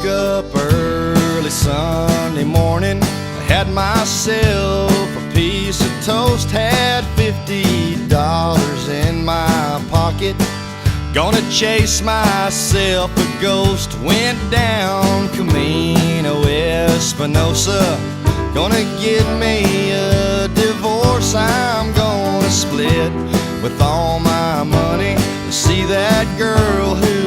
woke up early Sunday morning. I had myself a piece of toast, had $50 in my pocket. Gonna chase myself a ghost. Went down Camino Espinosa. Gonna get me a divorce. I'm gonna split with all my money to see that girl who